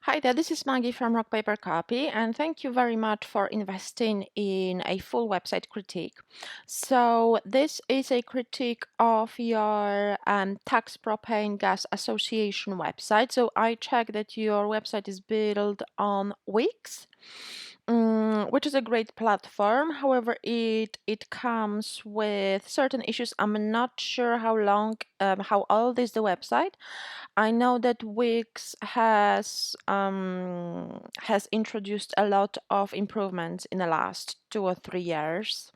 Hi there, this is Maggie from Rock Paper Copy, and thank you very much for investing in a full website critique. So this is a critique of your Tax Propane Gas Association website. So I check that your website is built on Wix, which is a great platform. However, it comes with certain issues. I'm not sure how old is the website. I know that Wix has introduced a lot of improvements in the last 2 or 3 years.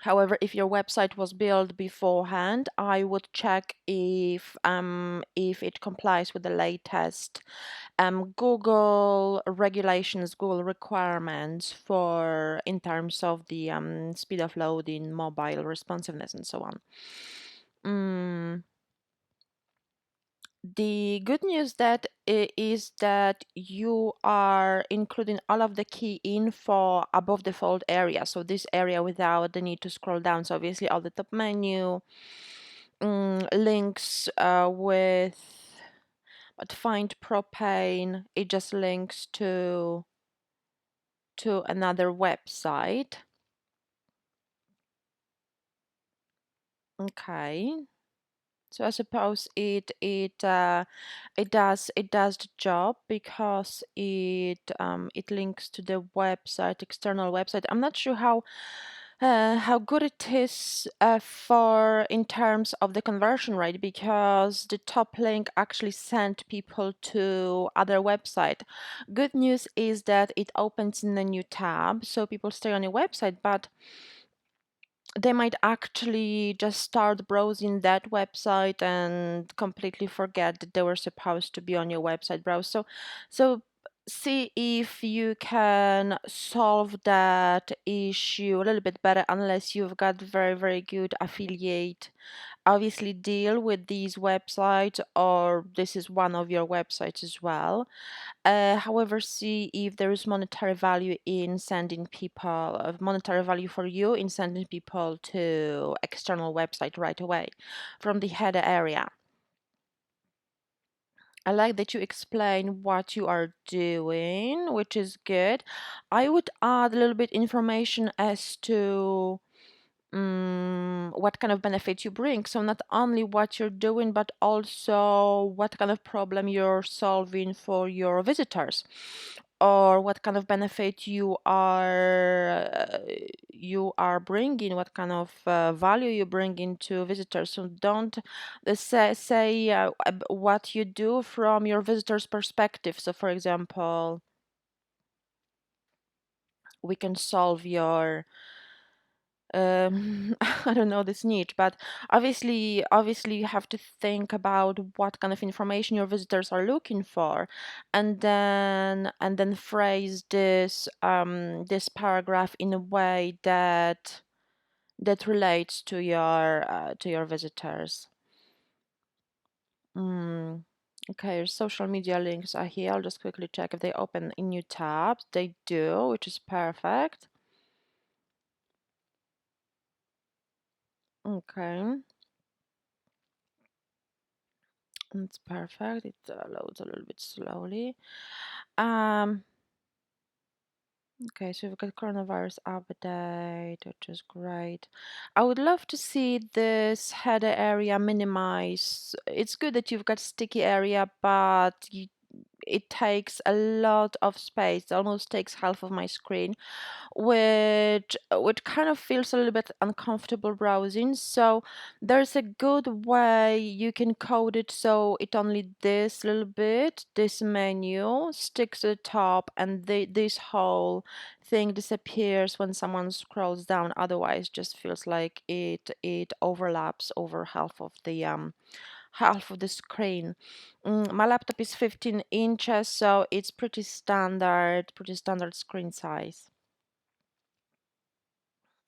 However, if your website was built beforehand, I would check if it complies with the latest Google regulations, Google requirements for in terms of the speed of loading, mobile responsiveness, and so on. The good news is that you are including all of the key info above the fold area. So this area without the need to scroll down. So obviously all the top menu, links but find propane, it just links to another website. Okay. So I suppose it does the job because it links to the website, external website. I'm not sure how good it is for in terms of the conversion rate, because the top link actually sent people to other website. Good news is that it opens in a new tab, so people stay on your website, but they might actually just start browsing that website and completely forget that they were supposed to be on your website browse. So see if you can solve that issue a little bit better, unless you've got very, very good affiliate obviously deal with these websites, or this is one of your websites as well. However, see if there is monetary value in sending people, monetary value for you in sending people to external website right away from the header area. I like that you explain what you are doing, which is good. I would add a little bit information as to what kind of benefit you bring. So not only what you're doing, but also what kind of problem you're solving for your visitors, or what kind of benefit you are bringing, what kind of value you bring into visitors. So don't say what you do from your visitors' perspective. So, for example, we can solve your I don't know this niche, but obviously you have to think about what kind of information your visitors are looking for, and then phrase this paragraph in a way that relates to your visitors. Mm. Okay, your social media links are here. I'll just quickly check if they open in new tabs. They do, which is perfect. Okay. It's perfect. It loads a little bit slowly. Um, okay, so we've got coronavirus update, which is great. I would love to see this header area minimize. It's good that you've got sticky area, but it takes a lot of space. It almost takes half of my screen, which kind of feels a little bit uncomfortable browsing. So there's a good way you can code it so it only this little bit, this menu sticks to the top, and this whole thing disappears when someone scrolls down. Otherwise, just feels like it overlaps over half of the screen. My laptop is 15 inches, so it's pretty standard screen size.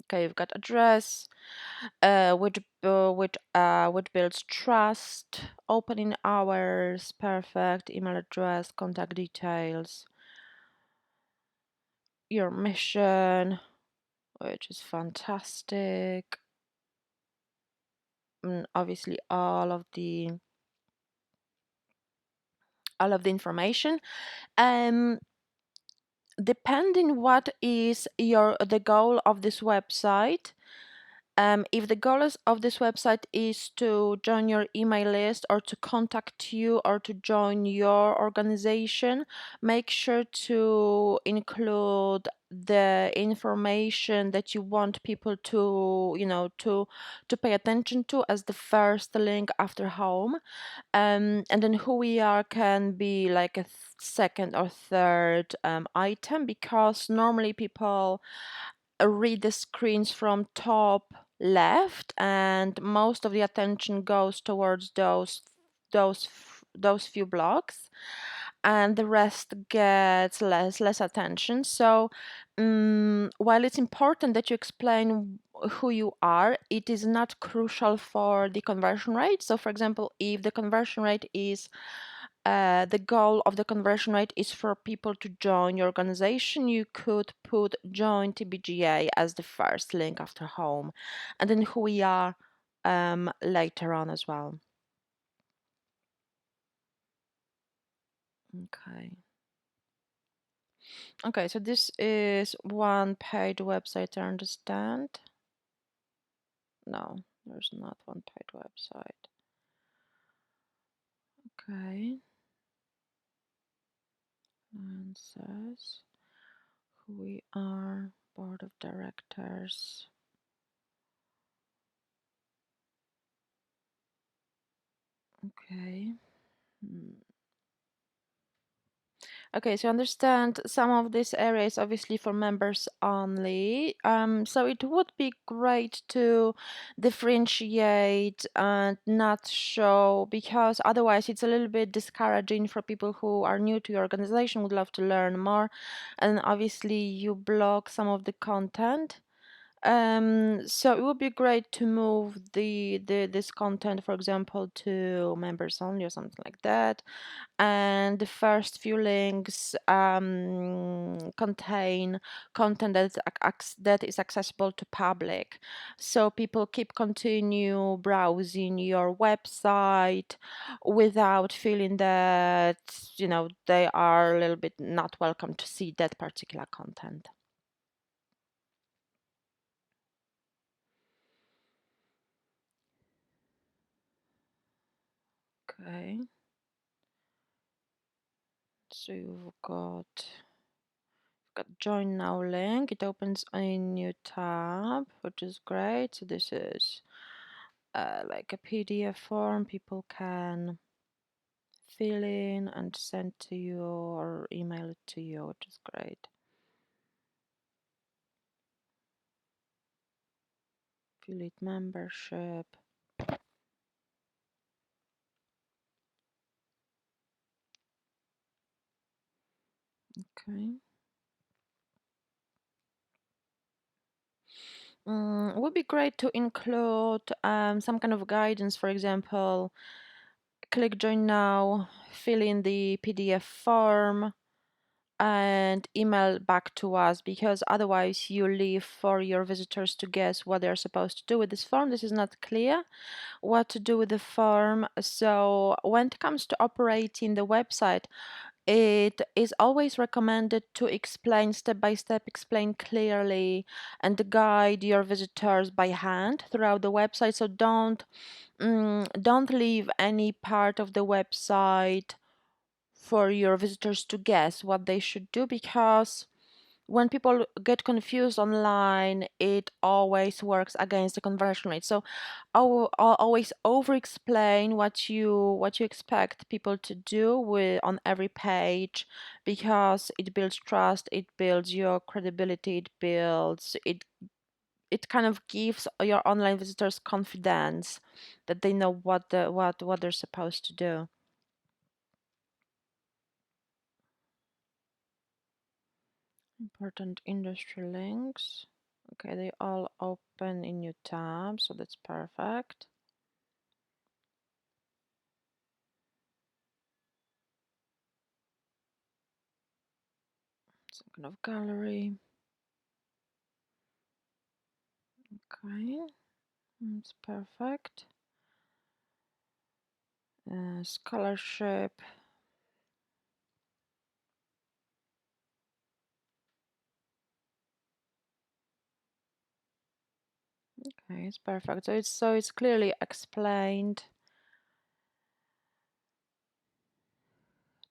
Okay, you've got address, which builds trust, opening hours, perfect, email address, contact details, your mission, which is fantastic. Obviously, all of the all of the information. Um, Depending what is the goal of this website. If the goal of this website is to join your email list or to contact you or to join your organization, make sure to include the information that you want people to, to pay attention to as the first link after home. And then who we are can be like a second or third item, because normally people read the screens from top left, and most of the attention goes towards those few blocks, and the rest gets less attention. So while it's important that you explain who you are, it is not crucial for the conversion rate. So for example, if the conversion rate is the goal of the conversion rate is for people to join your organization, you could put join TPGA as the first link after home, and then who we are later on as well. Okay. Okay, so this is one paid website, I understand. No, there's not one paid website. Okay. And says who we are, board of directors. Okay. Okay, so I understand some of this area is obviously for members only. So it would be great to differentiate and not show, because otherwise it's a little bit discouraging for people who are new to your organization, would love to learn more, and obviously you block some of the content. So it would be great to move this content, for example, to members only or something like that. And the first few links contain content that is accessible to public, so people continue browsing your website without feeling that they are a little bit not welcome to see that particular content. Okay, so you've got join now link. It opens a new tab, which is great. So this is like a PDF form people can fill in and send to you or email it to you, which is great. Affiliate membership. Okay. It would be great to include some kind of guidance. For example, click join now, fill in the PDF form, and email back to us, because otherwise you leave for your visitors to guess what they're supposed to do with this form. This is not clear what to do with the form. So when it comes to operating the website, it is always recommended to explain step by step, explain clearly, and guide your visitors by hand throughout the website. So don't leave any part of the website for your visitors to guess what they should do, because when people get confused online, it always works against the conversion rate. So always over explain what you expect people to do on every page, because it builds trust, it builds your credibility, it kind of gives your online visitors confidence that they know what they're supposed to do. Important industry links. Okay, they all open in new tab, so that's perfect. Some kind of gallery. Okay, it's perfect. Scholarship. Okay, it's perfect. So it's clearly explained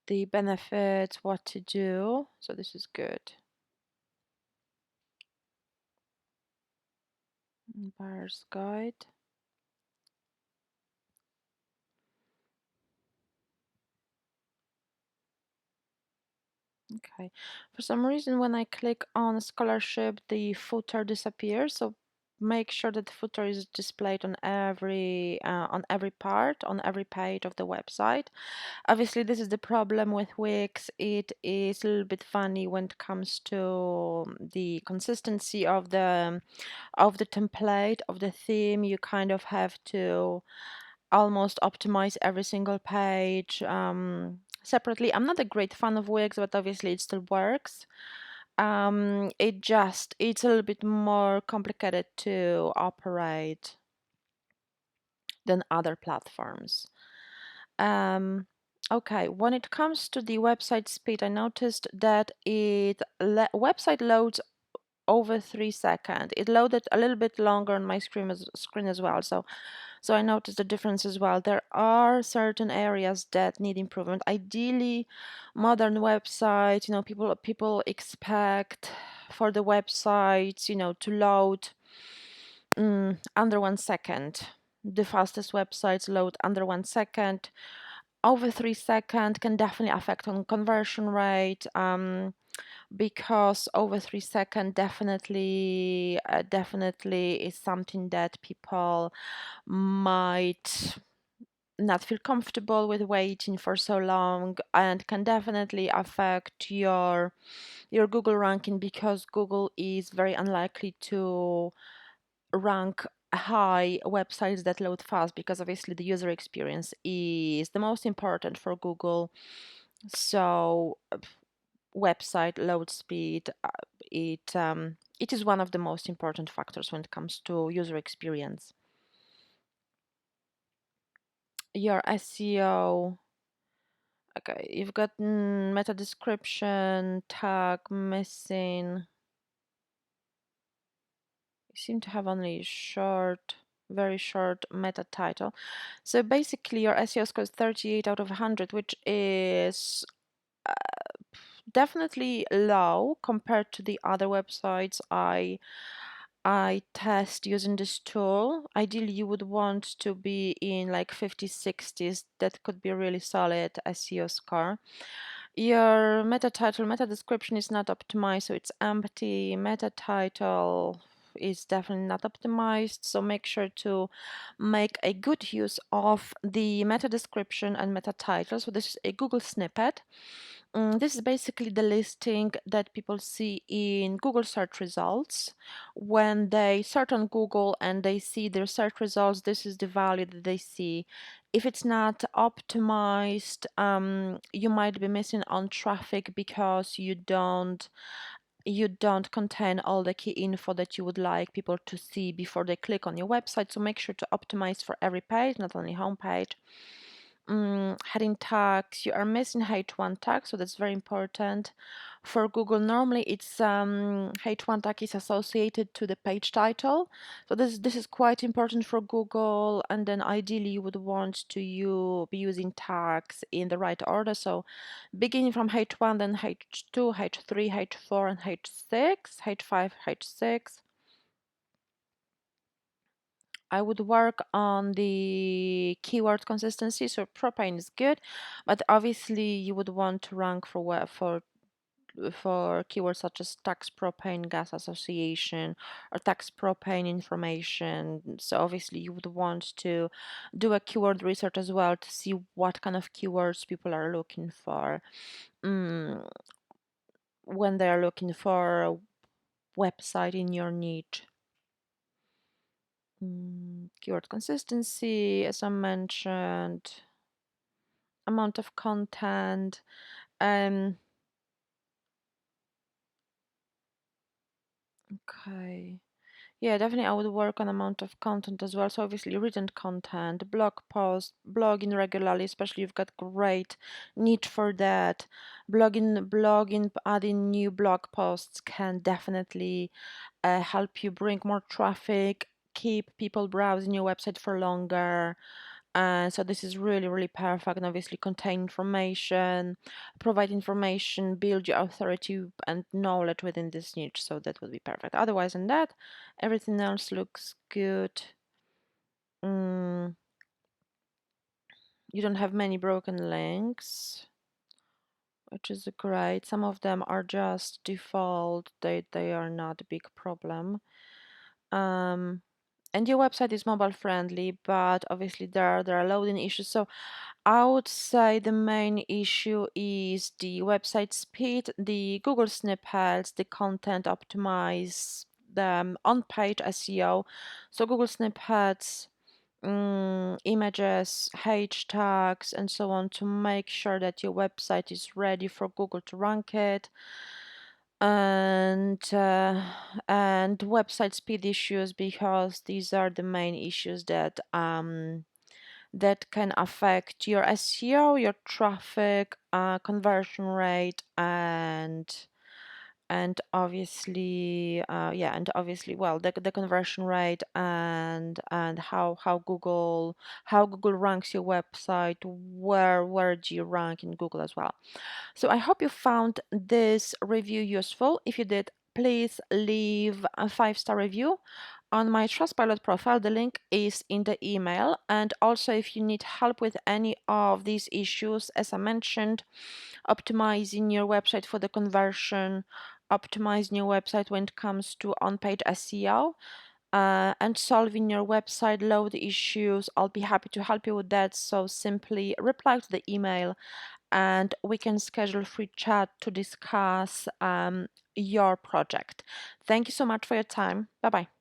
the benefits, what to do. So this is good. Buyer's guide. Okay. For some reason, when I click on scholarship, the footer disappears. So make sure that the footer is displayed on every part, on every page of the website. Obviously, this is the problem with Wix. It is a little bit funny when it comes to the consistency of the template of the theme. You kind of have to almost optimize every single page separately. I'm not a great fan of Wix, but obviously it still works. It's a little bit more complicated to operate than other platforms. Okay, when it comes to the website speed, I noticed that website loads over 3 seconds. It loaded a little bit longer on my screen as well. So I noticed the difference as well. There are certain areas that need improvement. Ideally, modern websites, people expect for the websites, to load under 1 second. The fastest websites load under 1 second. Over 3 seconds can definitely affect on conversion rate. Because over 3 seconds definitely is something that people might not feel comfortable with waiting for so long, and can definitely affect your Google ranking, because Google is very unlikely to rank high websites that load fast, because obviously the user experience is the most important for Google. So website load speed, it is one of the most important factors when it comes to user experience. Your SEO, okay, you've got meta description, tag missing. You seem to have only very short meta title. So basically your SEO score is 38 out of 100, which is definitely low compared to the other websites I test using this tool. Ideally, you would want to be in like 50s, 60s. That could be a really solid SEO score. Your meta title, meta description is not optimized, so it's empty. Meta title is definitely not optimized, so make sure to make a good use of the meta description and meta title. So this is a Google snippet. This is basically the listing that people see in Google search results. When they search on Google and they see their search results, this is the value that they see. If it's not optimized, you might be missing on traffic because you don't contain all the key info that you would like people to see before they click on your website. So make sure to optimize for every page, not only homepage. Heading tags, you are missing H1 tag, so that's very important. For Google, normally it's H1 tag is associated to the page title, so this is quite important for Google. And then ideally you would want to be using tags in the right order, so beginning from H1, then H2, H3, H4, and H6, H5, H6. I would work on the keyword consistency. So propane is good, but obviously you would want to rank for keywords such as tax propane gas association or tax propane information. So obviously you would want to do a keyword research as well to see what kind of keywords people are looking for when they are looking for a website in your niche. Keyword consistency, as I mentioned, amount of content. Um, okay. Yeah, definitely I would work on amount of content as well. So obviously written content, blog post, blogging regularly, especially you've got great need for that. Blogging, adding new blog posts can definitely help you bring more traffic. keep people browsing your website for longer. So this is really, really perfect. And obviously contain information, provide information, build your authority and knowledge within this niche. So that would be perfect. Otherwise than that, everything else looks good. You don't have many broken links, which is great. Some of them are just default. They are not a big problem. And your website is mobile friendly, but obviously there are loading issues. So I would say the main issue is the website speed, the Google snippets, the content optimize, the on-page SEO. So Google snippets, images, hashtags, and so on to make sure that your website is ready for Google to rank it. And website speed issues, because these are the main issues that that can affect your SEO, your traffic, conversion rate, and obviously and obviously, well, the conversion rate and how Google ranks your website, where do you rank in Google as well. So I hope you found this review useful. If you did, please leave a 5-star review on my Trustpilot profile. The link is in the email. And also, if you need help with any of these issues, as I mentioned, optimizing your website for the conversion, optimizing your website when it comes to on-page SEO, and solving your website load issues, I'll be happy to help you with that. So simply reply to the email and we can schedule a free chat to discuss your project. Thank you so much for your time. Bye bye.